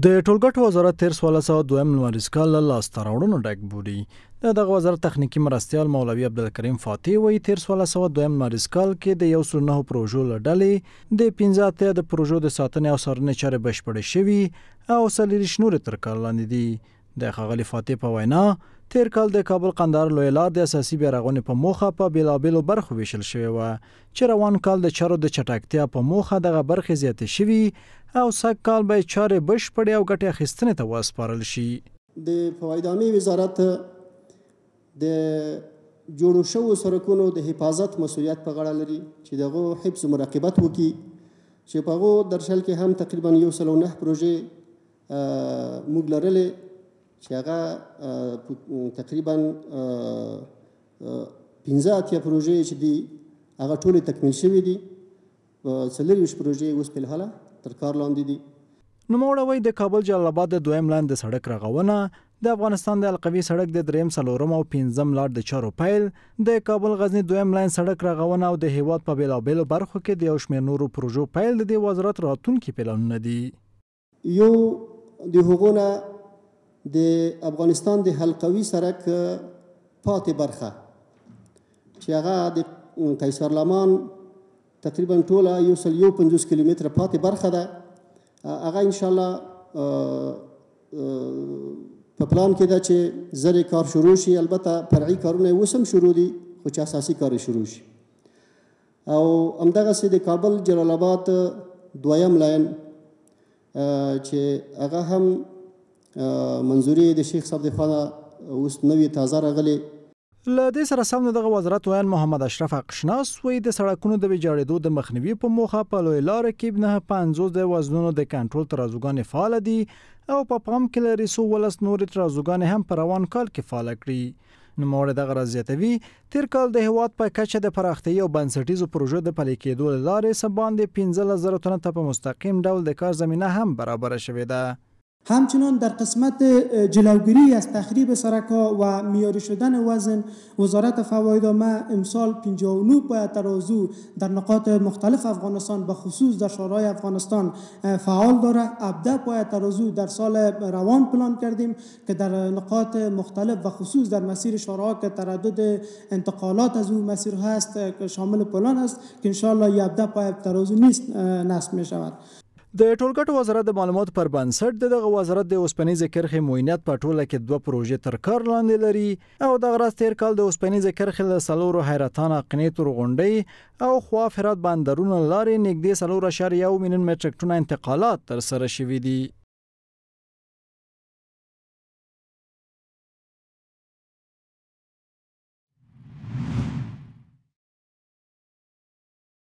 د ټولګټو وزارت 1302 لمریز کال له لاسته راوړنو ډک بولي. دغه وزارت تخنیکی مرستیال مولوي عبدالکریم فاتح وایي 1302 لمریز کال کې د 109 پروژو له ډلې د 15 د پروژو د ساتنې او څارنې چارې بشپړې شوي او 40 نورې تر کار لاندې دي. د ښاغلي فاتح په وینا تیر کال د کابل قندهار لویه لار د اساسي بیارغونې په موخه په بېلابېلو برخو ویشل شوې وه چې روان کال د چارو د چټکتیا په موخه دغه برخې زیاتې شوي او سږ کال به چارې بشپړې او ګټې اخیستنې ته وسپارل شي. د فوایدامي وزارت د جوړو شوو سړکونو د حفاظت مسؤلیت په غاړه لري چې دغه حفظ و مراقبت وکړي چې په هغو درشل کې هم تقریبا 109 پروژې موږ لرلې چې هغه تقریبا 15 پروژې چې دي هغه ټولې تکمیل شوي دي. 40 پروژې اوس په الحاله تر کار لاندې دي. نوموړی وایي د کابل جلال آباد د دویم لاین د سړک رغونه، د افغانستان د القوي سړک د دریم څلورم او پنځم لاټ د چارو پیل، د کابل غزني دویم لاین سړک رغونه او د هیواد په بېلابېلو برخو کې د یو شمېر نورو پروژو پیل د دې وزارت راتلونکي پلانونه دي. یو د هغو نه د افغانستان د حلقوي سړک پاتې برخه چې هغه د قیصر لمان تقریبا ټوله 150 کیلومتره پاتې برخه ده. هغه انشاءالله په پلان کې ده چې زر کار شروع شي. البته فرعي کارونه اوس هم شروع دي خو چې اساسي کار شروع شي. او همدغسې د کابل جلال آباد دویم لاین چې هغه هم منظوري د شیخ صاحب د خوا اوس نوې تازه راغلې. له دې سره سم دغه وزارت ویل محمد اشرف حقشناس وایي د سړکونو د ویجاړېدو د مخنیوي په موخه په لویه لاره کې 950 د وزنونو د کنټرول ترازوګانې فعاله دي او په پام کې لري 110 نورې ترازوګانې هم په روان کال کې فعاله کړي. نوموړی دغه راز زیاتوي تیر کال د هیواد په کچه د پراختیايي او بنسټیزو پروژو د پلي کېدو له لارې څه باندې 15,000 تنو ته په مستقیم ډول د کار زمینه هم برابره شوې ده. همچنان در قسمت جلوگیری از تخریب سرک‌ها و معیاری شدن وزن، وزارت فوایدامه امسال 59 پای ترازو در نقاط مختلف افغانستان به خصوص در شهرهای افغانستان فعال دارد. 17 پای ترازو در سال روان پلان کردیم که در نقاط مختلف و خصوص در مسیر شهرها که تردد انتقالات از اون مسیر هست که شامل پلان است که انشاءالله 17 پای ترازو نیست نصب می شود. د ټولګټو وزارت د معلوماتو پر بنسټ دغه وزارت د اوسپنیزې کرښې معاینت په ټوله کې 2 پروژې تر کار لاندې لري او دغه راز تیر کال د اوسپنیزې کرښې له 4 حیرتانه قنې تورغونډۍ او خواف هرات بندرونو لارې نږدې 4.1 میلیون متریک ټن انتقالات تر سره شوي دي.